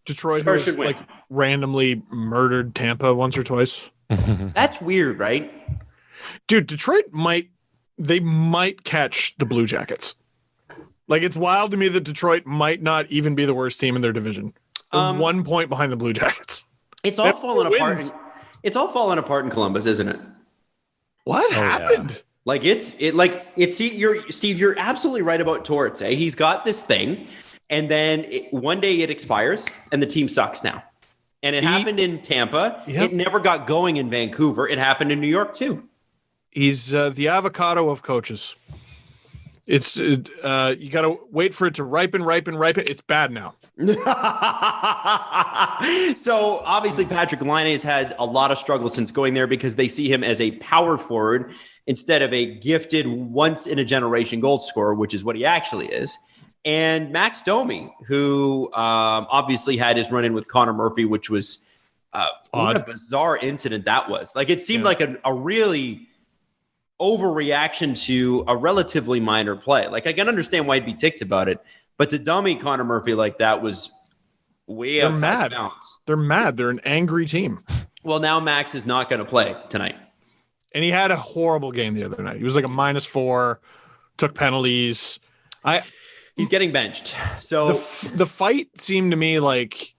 Detroit Stars who should win. like randomly murdered Tampa once or twice. That's weird, right? Dude, Detroit might catch the Blue Jackets. Like, it's wild to me that Detroit might not even be the worst team in their division. They're 1 point behind the Blue Jackets. It's all falling apart. It's all falling apart in Columbus, isn't it? What happened? Yeah. Like Steve, you're absolutely right about Torts. Eh? He's got this thing, and then one day it expires, and the team sucks now. And it happened in Tampa. Yep. It never got going in Vancouver. It happened in New York too. He's the avocado of coaches. It's you got to wait for it to ripen. It's bad now. So obviously Patrick Laine has had a lot of struggle since going there because they see him as a power forward instead of a gifted once in a generation goal scorer, which is what he actually is. And Max Domi, who obviously had his run in with Connor Murphy, which was what a bizarre incident that was. Like, it seemed like a really overreaction to a relatively minor play. Like, I can understand why he'd be ticked about it, but to dummy Connor Murphy like that was way outside bounds. They're mad. They're an angry team. Well, now Max is not going to play tonight. And he had a horrible game the other night. He was like a -4, took penalties. He's getting benched. So the fight seemed to me like,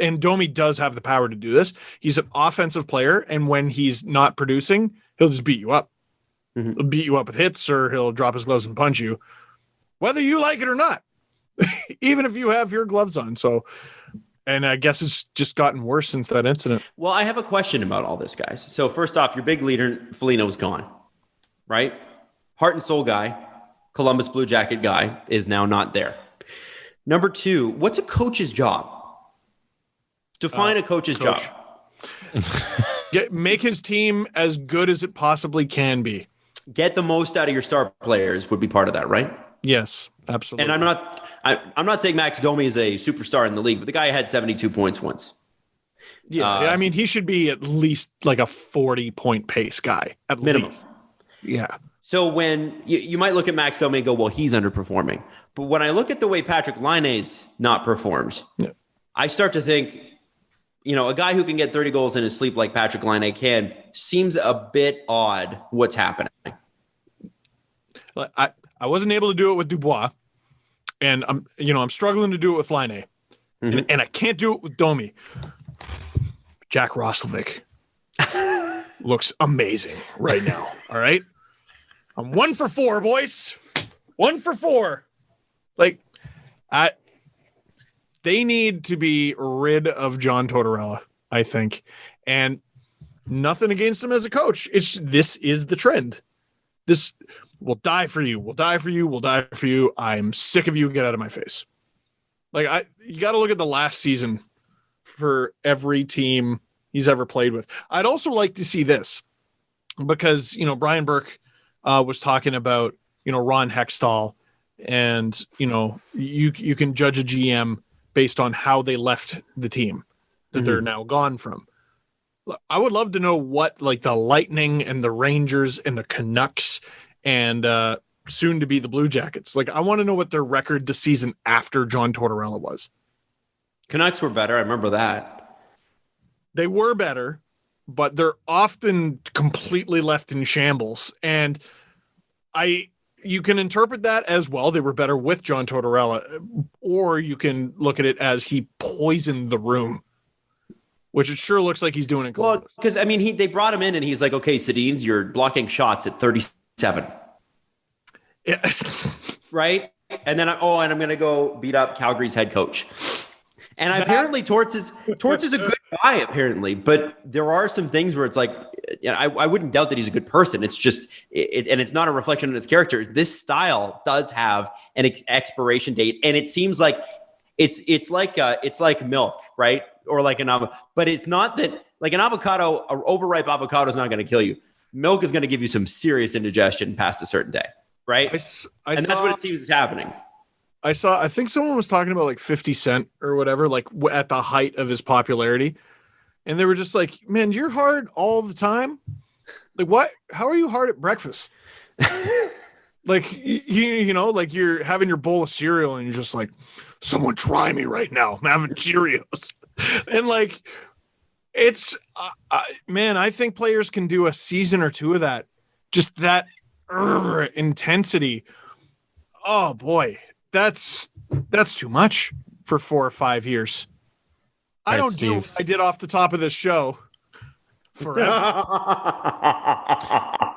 and Domi does have the power to do this. He's an offensive player, and when he's not producing, he'll just beat you up. Mm-hmm. He'll beat you up with hits, or he'll drop his gloves and punch you, whether you like it or not, even if you have your gloves on. So, and I guess it's just gotten worse since that incident. Well, I have a question about all this, guys. So first off, your big leader, Foligno's gone, right? Heart and soul guy, Columbus Blue Jacket guy, is now not there. Number two, what's a coach's job? Define a coach's job. Make his team as good as it possibly can be. Get the most out of your star players would be part of that, right? Yes, absolutely. And I'm not saying Max Domi is a superstar in the league, but the guy had 72 points once. Yeah, I mean, he should be at least like a 40-point pace guy at minimum. Least. Yeah. So when you might look at Max Domi and go, well, he's underperforming. But when I look at the way Patrick Laine's not performed, I start to think, a guy who can get 30 goals in his sleep like Patrick Laine can seems a bit odd what's happening. I wasn't able to do it with Dubois, and I'm struggling to do it with Laine, and I can't do it with Domi. Jack Roslovic looks amazing right now. All right. I'm 1 for 4, boys. 1 for 4. Like, they need to be rid of John Tortorella, I think. And nothing against him as a coach. This is the trend. This will die for you. We'll die for you. We'll die for you. I'm sick of you. Get out of my face. Like, you got to look at the last season for every team he's ever played with. I'd also like to see this because, Brian Burke was talking about, Ron Hextall, and, you can judge a GM based on how they left the team that they're now gone from. I would love to know what, like, the Lightning and the Rangers and the Canucks and soon to be the Blue Jackets. Like, I want to know what their record the season after John Tortorella was. Canucks were better. I remember that. They were better, but they're often completely left in shambles. And you can interpret that as, well, they were better with John Tortorella, or you can look at it as he poisoned the room, which it sure looks like he's doing in Columbus. Well, because, they brought him in and he's like, okay, Sedins, you're blocking shots at 37. Yeah. Right? And then, I'm going to go beat up Calgary's head coach. And apparently Torts is a good guy, apparently, but there are some things where it's like, I wouldn't doubt that he's a good person. It's just, and it's not a reflection on his character. This style does have an expiration date, and it seems like it's like milk, right? Or like an avocado, but it's not that, like, an avocado, an overripe avocado is not going to kill you. Milk is going to give you some serious indigestion past a certain day, right? That's what it seems is happening. I think someone was talking about like 50 Cent or whatever, like at the height of his popularity. And they were just like, man, you're hard all the time. Like, what? How are you hard at breakfast? Like, like you're having your bowl of cereal and you're just like someone try me right now. I'm having Cheerios. And like, it's, man, I think players can do a season or two of that. Just that intensity. Oh boy, that's too much for 4 or 5 years. I don't do what I did off the top of this show forever.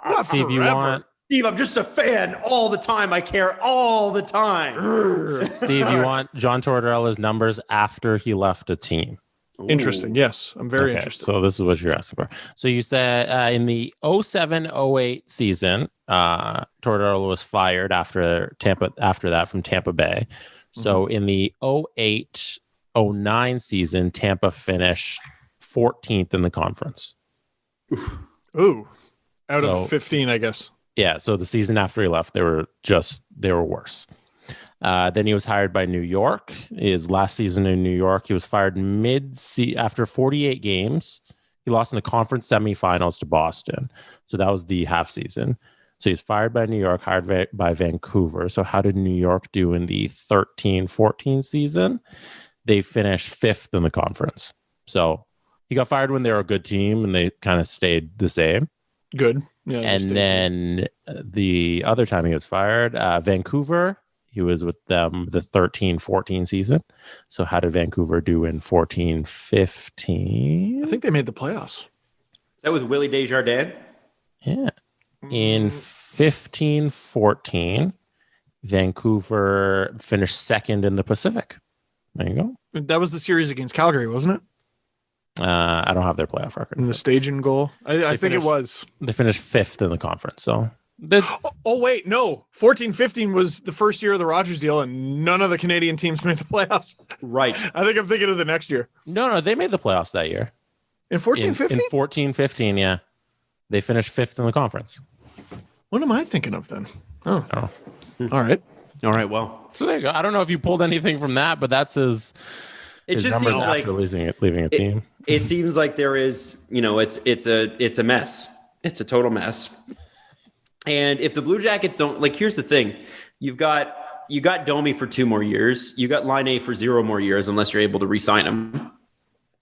Not Steve, forever. Steve, I'm just a fan all the time. I care all the time. Steve, you want John Tortorella's numbers after he left a team. Interesting. Yes, I'm very interested. So this is what you're asking for. So you said in the 07-08 season, Tortorella was fired after that from Tampa Bay. So in the 08-09 season, Tampa finished 14th in the conference. Ooh, out of 15, I guess. Yeah. So the season after he left, they were worse. Then he was hired by New York. His last season in New York, he was fired after 48 games. He lost in the conference semifinals to Boston. So that was the half season. So he's fired by New York, hired by Vancouver. So how did New York do in the 13-14 season? They finished 5th in the conference. So he got fired when they were a good team, and they kind of stayed the same. Good. Yeah. And then the other time he was fired, Vancouver, he was with them the 13-14 season. So how did Vancouver do in 14-15? I think they made the playoffs. That was Willie Desjardins. Yeah. In 15-14, Vancouver finished 2nd in the Pacific. There you go. That was the series against Calgary, wasn't it? I don't have their playoff record. In the staging goal? I think it was. They finished 5th in the conference. So wait, no. 14-15 was the first year of the Rogers deal, and none of the Canadian teams made the playoffs. Right. I think I'm thinking of the next year. No, they made the playoffs that year. In 14-15? In 14-15, yeah. They finished 5th in the conference. What am I thinking of then? Oh. All right. Well, so there you go. I don't know if you pulled anything from that, but that's his just numbers seems after like leaving a team. It seems like there is, it's a mess. It's a total mess. And if the Blue Jackets don't, like, here's the thing. You got Domi for 2 more years. You got Line for 0 more years unless you're able to re-sign him.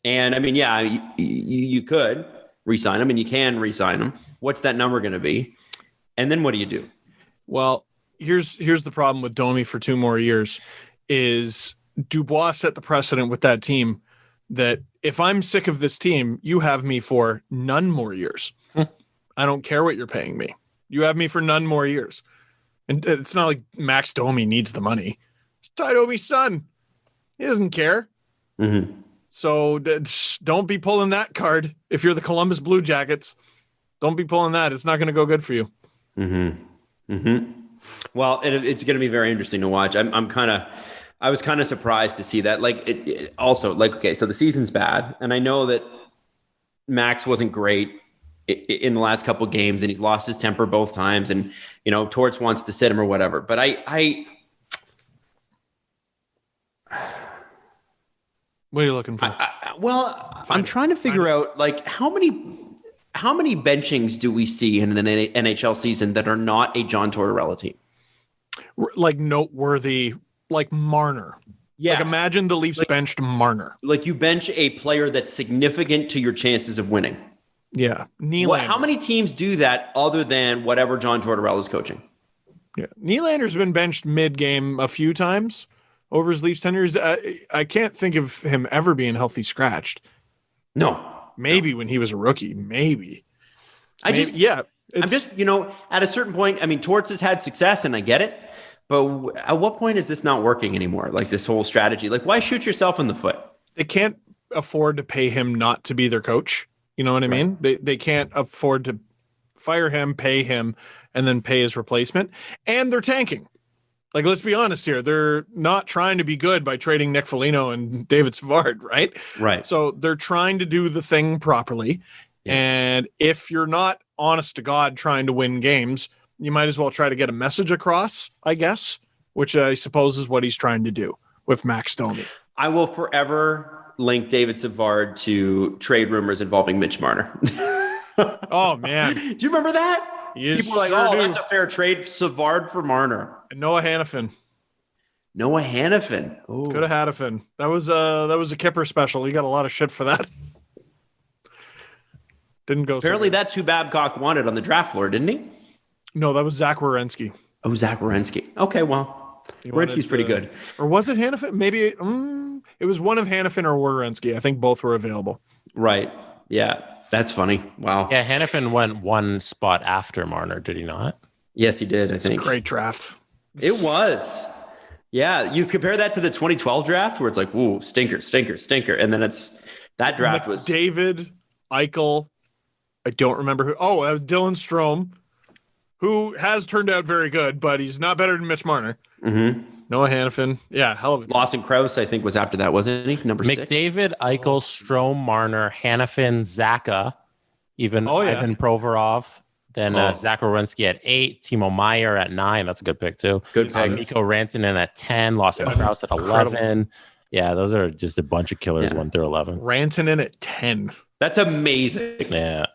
And I mean, yeah, you could re-sign him, and you can re-sign him. What's that number going to be? And then what do you do? Well, here's the problem with Domi for 2 more years is Dubois set the precedent with that team that if I'm sick of this team, you have me for none more years. I don't care what you're paying me. You have me for none more years. And it's not like Max Domi needs the money. It's Ty Domi's son. He doesn't care. Mm-hmm. So don't be pulling that card. If you're the Columbus Blue Jackets, don't be pulling that. It's not going to go good for you. Mm-hmm. Mm-hmm. Well, it's going to be very interesting to watch. I was kind of surprised to see that. Like, also, like, okay, so the season's bad, and I know that Max wasn't great in the last couple of games, and he's lost his temper both times, and Torts wants to sit him or whatever. But what are you looking for? I'm trying to figure out, like, how many benchings do we see in an NHL season that are not a John Tortorella team? Like noteworthy, like Marner. Yeah. Like imagine the Leafs benched Marner. Like you bench a player that's significant to your chances of winning. Yeah. Nylander. How many teams do that other than whatever John Tortorella is coaching? Yeah. Nylander's been benched mid-game a few times over his Leafs tenures. I can't think of him ever being healthy scratched. No. Maybe when he was a rookie. Maybe. I'm just, at a certain point, I mean, Torts has had success and I get it, but at what point is this not working anymore? Like this whole strategy, like why shoot yourself in the foot? They can't afford to pay him not to be their coach. You know what I mean? They can't afford to fire him, pay him, and then pay his replacement. And they're tanking. Like, let's be honest here. They're not trying to be good by trading Nick Foligno and David Savard, right? Right. So they're trying to do the thing properly. Yeah. And if you're not honest to God trying to win games, you might as well try to get a message across, I guess, which I suppose is what he's trying to do with Max Domi. I will forever link David Savard to trade rumors involving Mitch Marner. Oh, man. Do you remember that? Yes, people were like, that's a fair trade, Savard for Marner. And Noah Hannafin. Noah Hannafin. Ooh. Could have had a fin. That was a Kipper special. He got a lot of shit for that. Didn't go. Apparently, so that's who Babcock wanted on the draft floor, didn't he? No, that was Zach Werenski. Oh, Zach Werenski. Okay, well, Werenski's pretty good. Or was it Hannafin? Maybe it was one of Hannafin or Werenski. I think both were available. Right. Yeah, that's funny. Wow. Yeah, Hannafin went one spot after Marner, did he not? Yes, he did, I think. A great draft. It was. Yeah, you compare that to the 2012 draft where it's like, ooh, stinker. And then that draft was David, Eichel. I don't remember who. Oh, that was Dylan Strome, who has turned out very good, but he's not better than Mitch Marner. Mm-hmm. Noah Hannafin. Yeah, hell of it. Lawson Krause, I think, was after that, wasn't he? Number 6. McDavid, Eichel, Strome, Marner, Hannafin, Zaka, even Ivan Provorov. Then Zach Werenski at 8, Timo Meier at 9. That's a good pick, too. Good pick. Mikko Rantanen at 10, Lawson Krause at 11. Incredible. Yeah, those are just a bunch of killers, 1 through 11. Rantanen at 10. That's amazing. Yeah.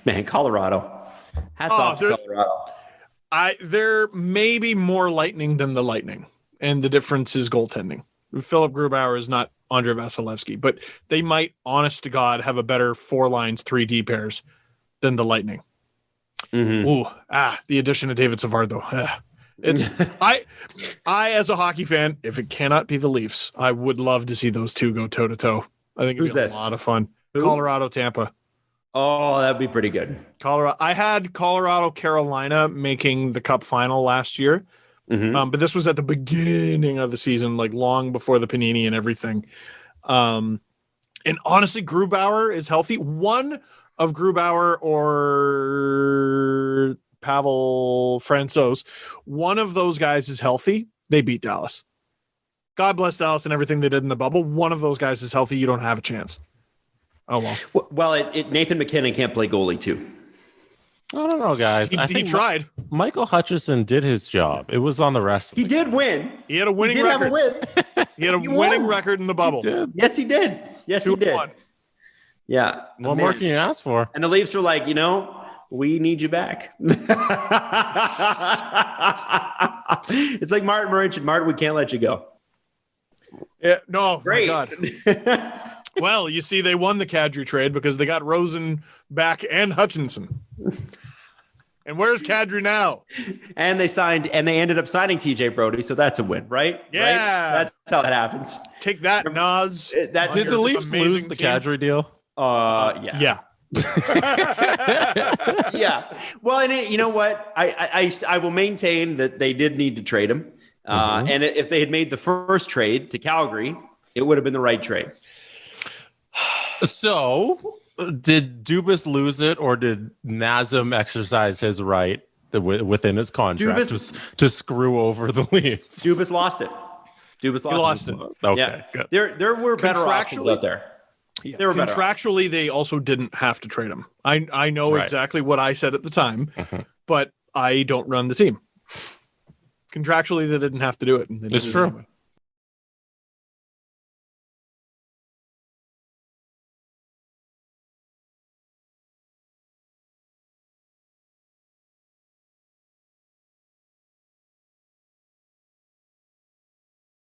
Man, Colorado. Hats off to Colorado. They're maybe more Lightning than the Lightning, and the difference is goaltending. Philip Grubauer is not Andre Vasilevsky, but they might, honest to God, have a better 4 lines, 3D pairs than the Lightning. Mm-hmm. Ooh, the addition of David Savard, though. It's I as a hockey fan, if it cannot be the Leafs, I would love to see those two go toe to toe. I think it'd be a lot of fun. Who? Colorado, Tampa. Oh, that'd be pretty good. Colorado. I had Colorado, Carolina making the Cup final last year, but this was at the beginning of the season, like long before the Panini and everything. And honestly, Grubauer is healthy. One of Grubauer or Pavel Francouz, one of those guys is healthy. They beat Dallas. God bless Dallas and everything they did in the bubble. One of those guys is healthy. You don't have a chance. Oh, well. Well, Nathan McKinnon can't play goalie, too. I don't know, guys. I think he tried. Michael Hutchison did his job. It was on the rest. He did win. He had a winning record. Have a win. He had a winning record in the bubble. Yes, he did. Yes, he did. 2-1. Yeah. What more can you ask for? And the Leafs were like, we need you back. It's like Martin Marincin. Martin, we can't let you go. Yeah, no, great. My God. Well, you see, they won the Kadri trade because they got Rosen back and Hutchinson. And where's Kadri now? And they ended up signing TJ Brody, so that's a win, right? Yeah. Right? That's how that happens. Take that, Nas. Did the Leafs lose the Kadri deal? Yeah. Yeah. Yeah. Well, and you know what? I will maintain that they did need to trade him. And if they had made the first trade to Calgary, it would have been the right trade. So, did Dubas lose it, or did Nazem exercise his right within his contract to screw over the Leafs? Dubas lost it. He lost it. Okay, good. There were better options out there. Yeah. Contractually, they also didn't have to trade him. I know exactly what I said at the time, but I don't run the team. Contractually, they didn't have to do it. It's true.